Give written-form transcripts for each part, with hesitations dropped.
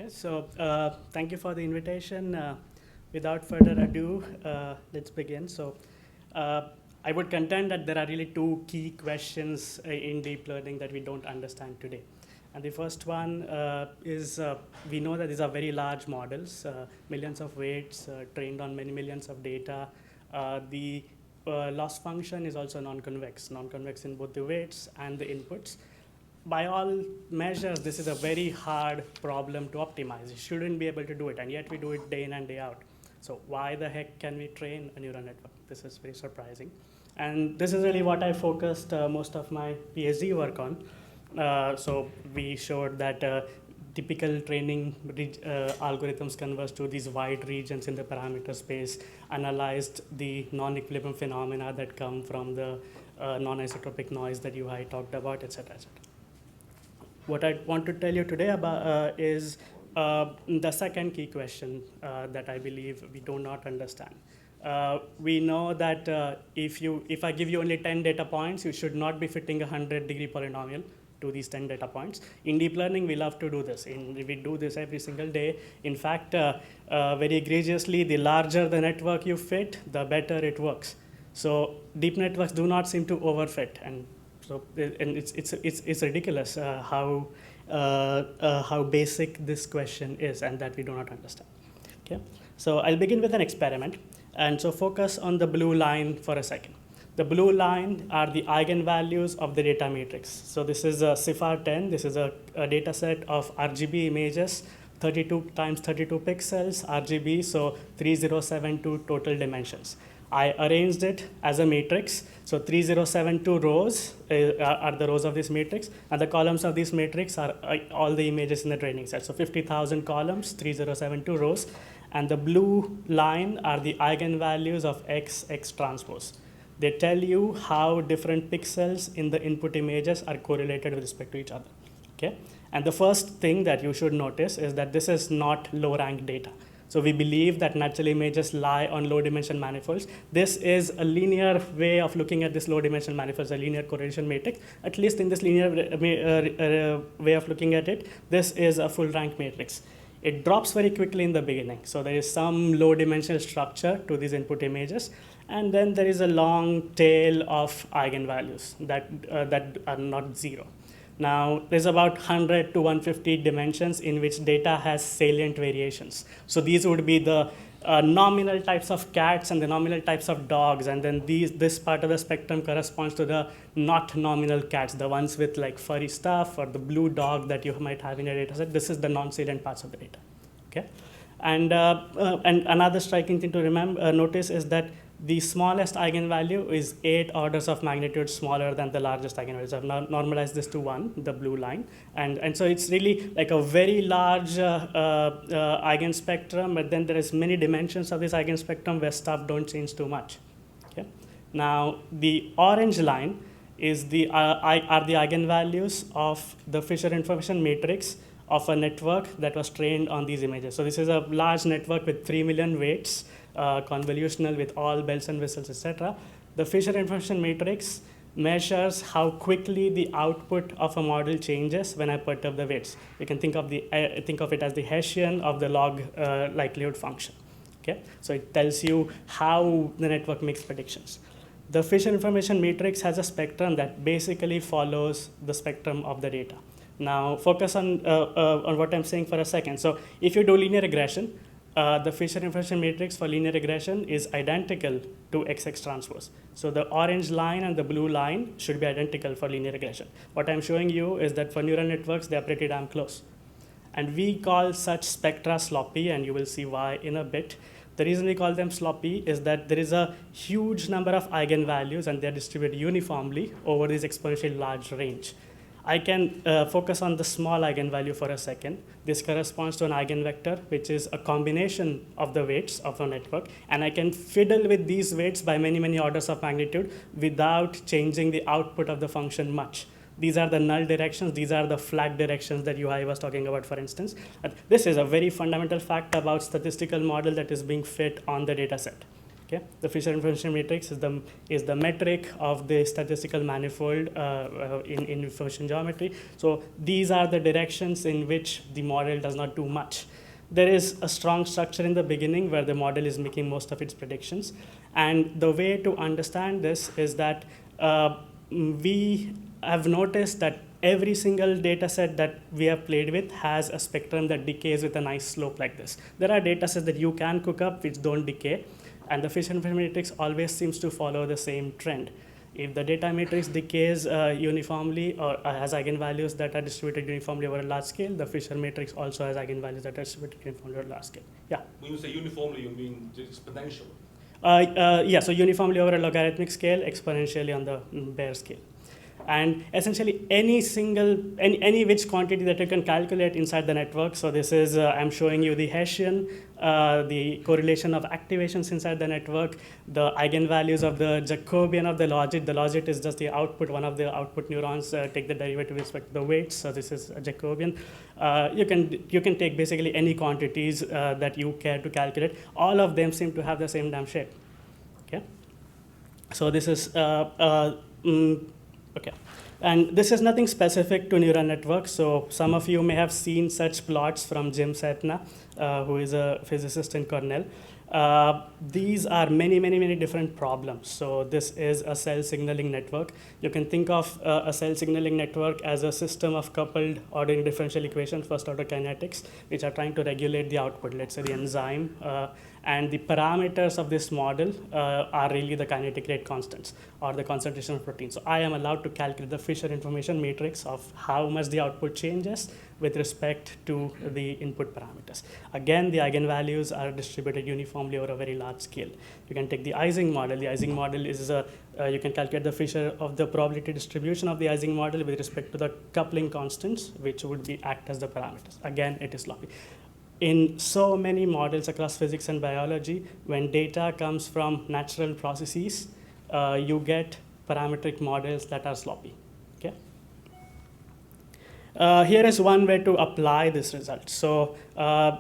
Okay, so thank you for the invitation. Without further ado, let's begin. So I would contend that there are really two key questions in deep learning that we don't understand today. And the first one is we know that these are very large models, millions of weights trained on many millions of data. The loss function is also non-convex in both the weights and the inputs. By all measures, this is a very hard problem to optimize. You shouldn't be able to do it, and yet we do it day in and day out. So why the heck can we train a neural network? This is very surprising. And this is really what I focused most of my PhD work on. So we showed that typical training algorithms converge to these wide regions in the parameter space, analyzed the non-equilibrium phenomena that come from the non-isotropic noise that I talked about, et cetera, et cetera. What I want to tell you today about is the second key question that I believe we do not understand. We know that if I give you only 10 data points, you should not be fitting a 100-degree polynomial to these 10 data points. In deep learning, we love to do this. We do this every single day. In fact, very egregiously, the larger the network you fit, the better it works. So deep networks do not seem to overfit, and so and it's ridiculous how basic this question is, and that we do not understand. Okay, so I'll begin with an experiment, and so focus on the blue line for a second. The blue line are the eigenvalues of the data matrix. So this is a CIFAR 10. This is a data set of RGB images, 32 times 32 pixels, RGB, so 3072 total dimensions. I arranged it as a matrix. So 3072 rows are the rows of this matrix, and the columns of this matrix are all the images in the training set. So 50,000 columns, 3072 rows, and the blue line are the eigenvalues of X transpose. They tell you how different pixels in the input images are correlated with respect to each other. Okay? And the first thing that you should notice is that this is not low-rank data. So we believe that natural images lie on low-dimension manifolds. This is a linear way of looking at this low-dimension manifolds, a linear correlation matrix. At least in this linear way of looking at it, this is a full-rank matrix. It drops very quickly in the beginning. So there is some low-dimensional structure to these input images. And then there is a long tail of eigenvalues that are not zero. Now, there's about 100 to 150 dimensions in which data has salient variations. So these would be the nominal types of cats and the nominal types of dogs. And then this part of the spectrum corresponds to the not nominal cats, the ones with like furry stuff or the blue dog that you might have in your data set. This is the non-salient parts of the data. Okay? And another striking thing to notice is that the smallest eigenvalue is 8 orders of magnitude smaller than the largest eigenvalue. So I've normalized this to 1, the blue line. And so it's really like a very large eigenspectrum, but then there is many dimensions of this eigenspectrum where stuff don't change too much. Okay? Now, the orange line is are the eigenvalues of the Fisher information matrix of a network that was trained on these images. So this is a large network with 3 million weights, convolutional with all bells and whistles, etc. The Fisher information matrix measures how quickly the output of a model changes when I perturb the weights. You can think of it as the Hessian of the log likelihood function. Okay, so it tells you how the network makes predictions. The Fisher information matrix has a spectrum that basically follows the spectrum of the data. Now, focus on what I'm saying for a second. So if you do linear regression, the Fisher information matrix for linear regression is identical to XX transpose. So the orange line and the blue line should be identical for linear regression. What I'm showing you is that for neural networks, they're pretty damn close. And we call such spectra sloppy, and you will see why in a bit. The reason we call them sloppy is that there is a huge number of eigenvalues, and they're distributed uniformly over this exponentially large range. I can focus on the small eigenvalue for a second. This corresponds to an eigenvector, which is a combination of the weights of a network. And I can fiddle with these weights by many, many orders of magnitude without changing the output of the function much. These are the null directions. These are the flat directions that I was talking about, for instance. This is a very fundamental fact about statistical model that is being fit on the data set. Okay? The Fisher information matrix is the metric of the statistical manifold in information geometry. So these are the directions in which the model does not do much. There is a strong structure in the beginning where the model is making most of its predictions. And the way to understand this is that we have noticed that every single data set that we have played with has a spectrum that decays with a nice slope like this. There are data sets that you can cook up which don't decay, and the Fisher information matrix always seems to follow the same trend. If the data matrix decays uniformly or has eigenvalues that are distributed uniformly over a large scale, the Fisher matrix also has eigenvalues that are distributed uniformly over a large scale. Yeah? When you say uniformly, you mean exponential? Yeah, so uniformly over a logarithmic scale, exponentially on the bare scale. And essentially any which quantity that you can calculate inside the network. So this is, I'm showing you the Hessian, the correlation of activations inside the network, the eigenvalues of the Jacobian of the logit. The logit is just the output, one of the output neurons, take the derivative with respect to the weights. So this is a Jacobian. You can take basically any quantities that you care to calculate. All of them seem to have the same damn shape. Okay. So this is, okay. And this is nothing specific to neural networks. So some of you may have seen such plots from Jim Setna, who is a physicist in Cornell. These are many different problems. So this is a cell signaling network. You can think of a cell signaling network as a system of coupled ordinary differential equations, first order kinetics, which are trying to regulate the output, let's say the enzyme. And the parameters of this model are really the kinetic rate constants or the concentration of protein. So I am allowed to calculate the Fisher information matrix of how much the output changes with respect to the input parameters. Again, the eigenvalues are distributed uniformly over a very large scale. You can take the Ising model. The Ising model is you can calculate the Fisher of the probability distribution of the Ising model with respect to the coupling constants, which would act as the parameters. Again, it is sloppy. In so many models across physics and biology, when data comes from natural processes, you get parametric models that are sloppy. Okay? Here is one way to apply this result. So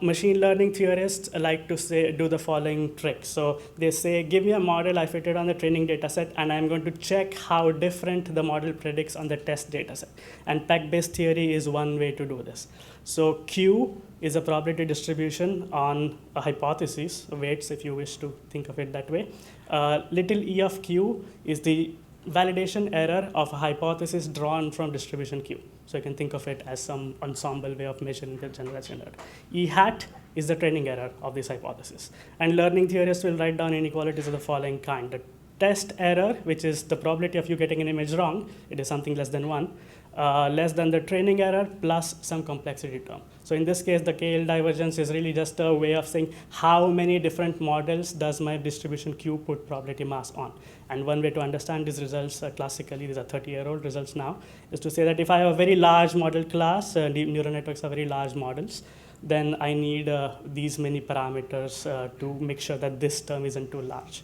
machine learning theorists like to do the following trick. So they say, give me a model I fitted on the training data set, and I'm going to check how different the model predicts on the test data set. And peg-based theory is one way to do this. So Q is a probability distribution on a hypothesis, weights if you wish to think of it that way. Little e of Q is the validation error of a hypothesis drawn from distribution Q. So you can think of it as some ensemble way of measuring the generalization error. E hat is the training error of this hypothesis. And learning theorists will write down inequalities of the following kind. The test error, which is the probability of you getting an image wrong, it is something less than 1. Less than the training error plus some complexity term. So in this case, the KL divergence is really just a way of saying how many different models does my distribution Q put probability mass on. And one way to understand these results, classically, these are 30-year-old results now, is to say that if I have a very large model class, neural networks are very large models, then I need these many parameters to make sure that this term isn't too large.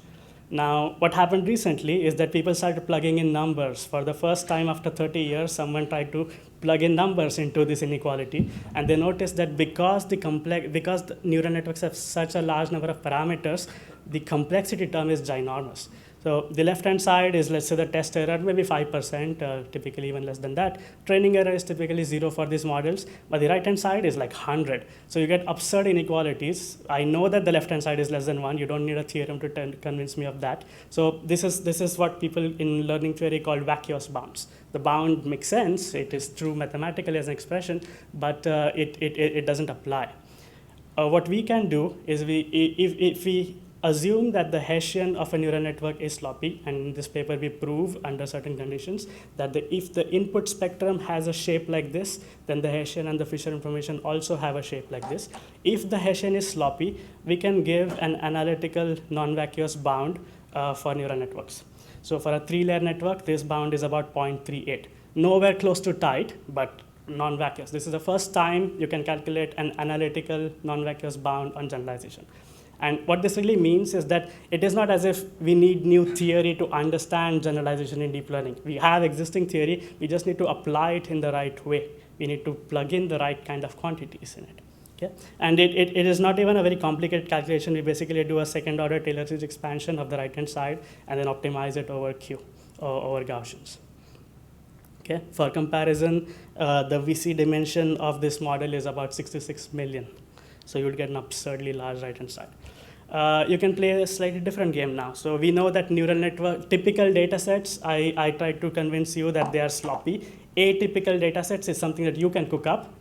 Now, what happened recently is that people started plugging in numbers. For the first time after 30 years, someone tried to plug in numbers into this inequality, and they noticed that because the neural networks have such a large number of parameters, the complexity term is ginormous. So the left-hand side is, let's say, the test error, maybe 5%, typically even less than that. Training error is typically 0 for these models, but the right-hand side is like 100. So you get absurd inequalities. I know that the left-hand side is less than 1. You don't need a theorem to convince me of that. So this is what people in learning theory call vacuous bounds. The bound makes sense. It is true mathematically as an expression, but it doesn't apply. What we can do is if we assume that the Hessian of a neural network is sloppy, and in this paper we prove under certain conditions that if the input spectrum has a shape like this, then the Hessian and the Fisher information also have a shape like this. If the Hessian is sloppy, we can give an analytical non-vacuous bound for neural networks. So for a 3-layer network, this bound is about 0.38. Nowhere close to tight, but non-vacuous. This is the first time you can calculate an analytical non-vacuous bound on generalization. And what this really means is that it is not as if we need new theory to understand generalization in deep learning. We have existing theory, we just need to apply it in the right way. We need to plug in the right kind of quantities in it. Okay? And it is not even a very complicated calculation. We basically do a second order Taylor series expansion of the right-hand side and then optimize it over Q, or over Gaussians. Okay? For comparison, the VC dimension of this model is about 66 million. So you would get an absurdly large right-hand side. You can play a slightly different game now. So we know that neural network, typical data sets, I tried to convince you that they are sloppy. Atypical data sets is something that you can cook up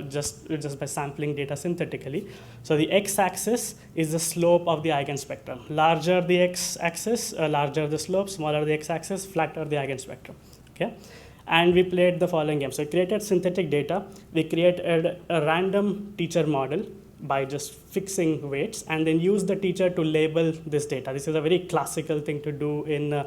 just by sampling data synthetically. So the x-axis is the slope of the eigenspectrum. Larger the x-axis, larger the slope, smaller the x-axis, flatter the eigenspectrum. Okay? And we played the following game. So we created synthetic data. We created a random teacher model by just fixing weights, and then use the teacher to label this data. This is a very classical thing to do in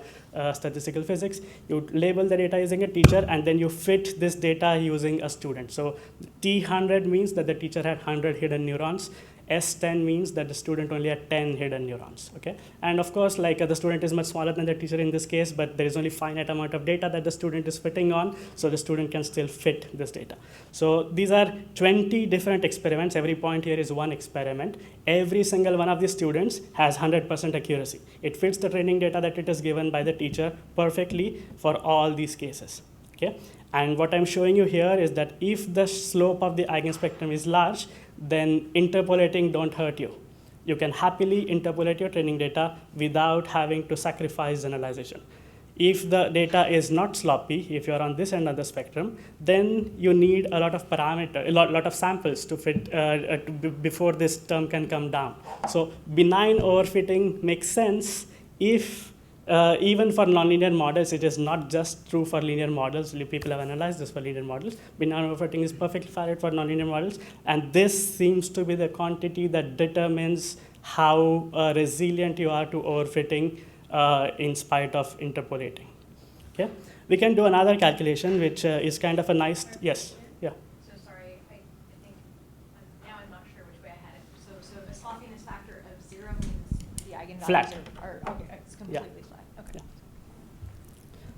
statistical physics. You label the data using a teacher, and then you fit this data using a student. So T100 means that the teacher had 100 hidden neurons. S10 means that the student only had 10 hidden neurons, okay? And of course, like the student is much smaller than the teacher in this case, but there is only finite amount of data that the student is fitting on, so the student can still fit this data. So these are 20 different experiments. Every point here is one experiment. Every single one of these students has 100% accuracy. It fits the training data that it is given by the teacher perfectly for all these cases, okay? And what I'm showing you here is that if the slope of the eigenspectrum is large, then interpolating don't hurt you. You can happily interpolate your training data without having to sacrifice generalization. If the data is not sloppy, if you're on this end of the spectrum, then you need a lot of parameters, a lot of samples to fit before this term can come down. So benign overfitting makes sense if even for nonlinear models. It is not just true for linear models. People have analyzed this for linear models. Benign overfitting is perfectly valid for nonlinear models. And this seems to be the quantity that determines how resilient you are to overfitting in spite of interpolating. Okay? We can do another calculation, which is kind of a nice, yes, yeah. So sorry, I think now I'm not sure which way I had it. So the sloppiness factor of 0 means the eigenvalues Flat. are okay, it's completely flat. Okay. Yeah.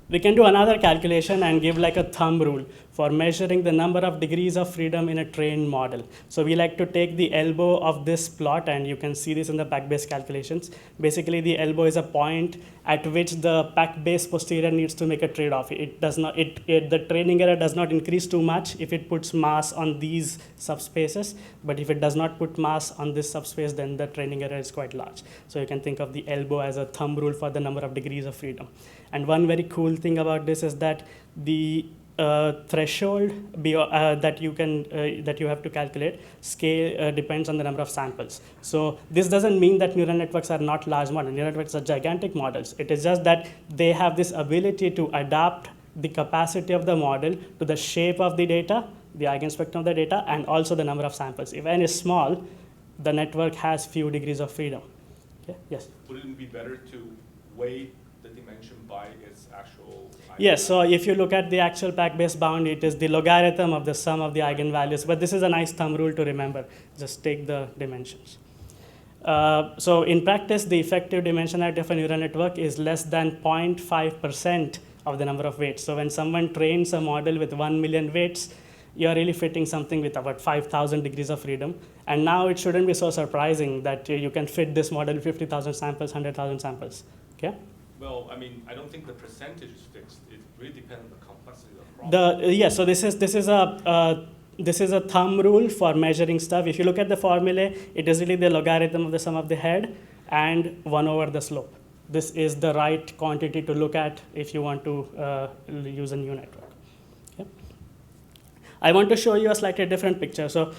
We can do another calculation and give like a thumb rule for measuring the number of degrees of freedom in a trained model. So we like to take the elbow of this plot, and you can see this in the pack-based calculations. Basically, the elbow is a point at which the pack-based posterior needs to make a trade-off. It does not. The training error does not increase too much if it puts mass on these subspaces, but if it does not put mass on this subspace, then the training error is quite large. So you can think of the elbow as a thumb rule for the number of degrees of freedom. And one very cool thing about this is that the threshold that you have to calculate scale depends on the number of samples. So this doesn't mean that neural networks are not large models. Neural networks are gigantic models. It is just that they have this ability to adapt the capacity of the model to the shape of the data, the eigenspectrum of the data, and also the number of samples. If n is small, the network has few degrees of freedom. Okay? Yes? Wouldn't it be better to weight the dimension by its actual eigenvalue? Yes, so if you look at the actual pack-based bound, it is the logarithm of the sum of the eigenvalues. But this is a nice thumb rule to remember. Just take the dimensions. So in practice, the effective dimensionality of a neural network is less than 0.5% of the number of weights. So when someone trains a model with 1 million weights, you're really fitting something with about 5,000 degrees of freedom. And now it shouldn't be so surprising that you can fit this model with 50,000 samples, 100,000 samples. Okay? Well, I mean, I don't think the percentage is fixed. It really depends on the complexity of the problem. So this is a thumb rule for measuring stuff. If you look at the formulae, it is really the logarithm of the sum of the head and 1 over the slope. This is the right quantity to look at if you want to use a new network. Okay. I want to show you a slightly different picture. So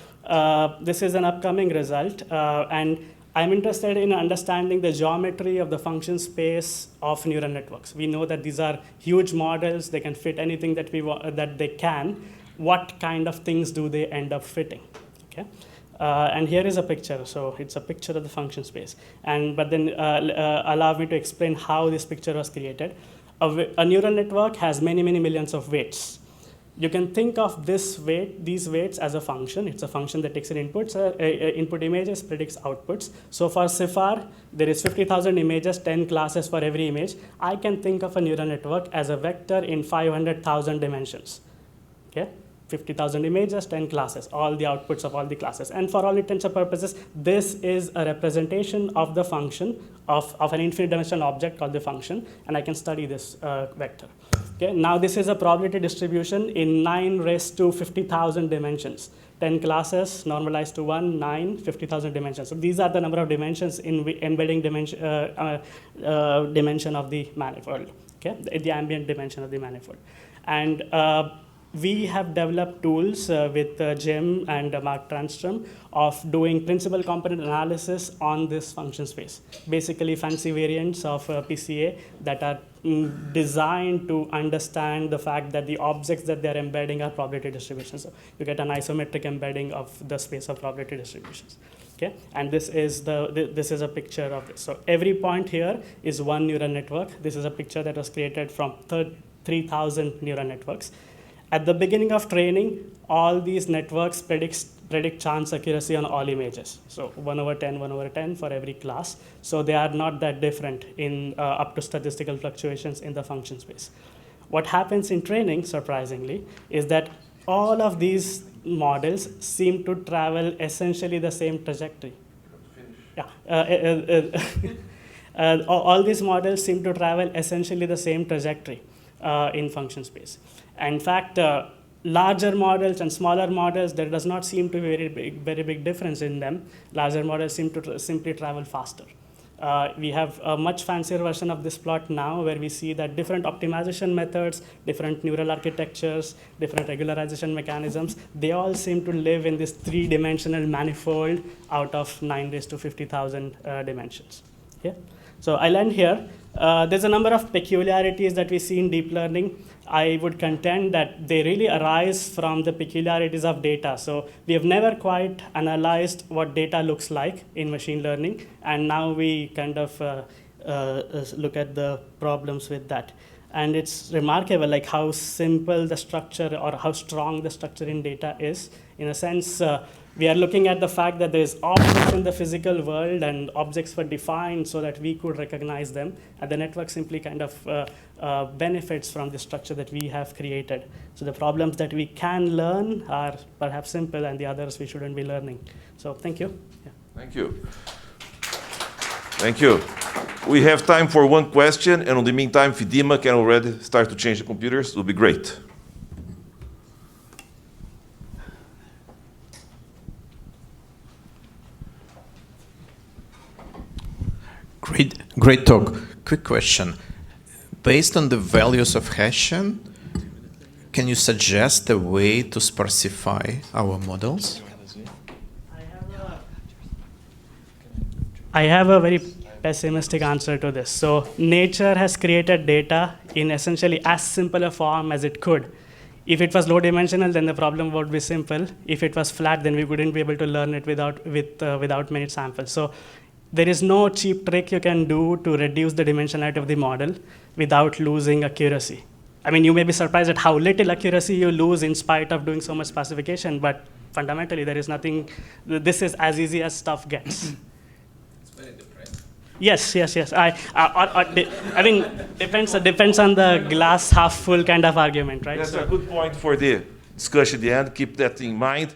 this is an upcoming result, and I'm interested in understanding the geometry of the function space of neural networks. We know that these are huge models. They can fit anything that that they can. What kind of things do they end up fitting? Okay. And here is a picture. So it's a picture of the function space. But then allow me to explain how this picture was created. A neural network has many, many millions of weights. You can think of these weights as a function. It's a function that takes in inputs, input images, predicts outputs. So for CIFAR, there is 50,000 images, 10 classes for every image. I can think of a neural network as a vector in 500,000 dimensions. Okay? 50,000 images, 10 classes, all the outputs of all the classes. And for all intents and purposes, this is a representation of the function of an infinite dimensional object called the function, and I can study this vector. Okay, now this is a probability distribution in 9 raised to 50,000 dimensions. 10 classes, normalized to 1, 9, 50,000 dimensions. So these are the number of dimensions in the embedding dimension of the manifold, okay? The ambient dimension of the manifold. And we have developed tools with Jim and Mark Transtrom of doing principal component analysis on this function space. Basically fancy variants of PCA that are designed to understand the fact that the objects that they're embedding are probability distributions. So you get an isometric embedding of the space of probability distributions. Okay, and this is a picture of this. So every point here is one neural network. This is a picture that was created from 3,000 neural networks. At the beginning of training, all these networks predict chance accuracy on all images. So 1/10, 1/10 for every class. So they are not that different in up to statistical fluctuations in the function space. What happens in training, surprisingly, is that all of these models seem to travel essentially the same trajectory. Yeah. All these models seem to travel essentially the same trajectory in function space. In fact, larger models and smaller models, there does not seem to be very big difference in them. Larger models seem to simply travel faster. We have a much fancier version of this plot now where we see that different optimization methods, different neural architectures, different regularization mechanisms, they all seem to live in this 3-dimensional manifold out of 9 raised to 50,000 dimensions. Okay? So I'll end here. There's a number of peculiarities that we see in deep learning. I would contend that they really arise from the peculiarities of data. So we have never quite analyzed what data looks like in machine learning, and now we kind of look at the problems with that. And it's remarkable like how simple the structure or how strong the structure in data is. In a sense, we are looking at the fact that there's objects in the physical world and objects were defined so that we could recognize them. And the network simply kind of benefits from the structure that we have created. So the problems that we can learn are perhaps simple and the others we shouldn't be learning. So thank you. Yeah. Thank you. Thank you. We have time for one question, and in the meantime, Fidima can already start to change the computers. It will be great. Great talk. Quick question. Based on the values of Hessian, can you suggest a way to sparsify our models? I have a very pessimistic answer to this. So nature has created data in essentially as simple a form as it could. If it was low dimensional, then the problem would be simple. If it was flat, then we wouldn't be able to learn it without many samples. So there is no cheap trick you can do to reduce the dimensionality of the model without losing accuracy. I mean, you may be surprised at how little accuracy you lose in spite of doing so much specification, but fundamentally there is nothing, this is as easy as stuff gets. Yes. I mean, depends on the glass half full kind of argument, right? That's a good point for the discussion at the end. Keep that in mind.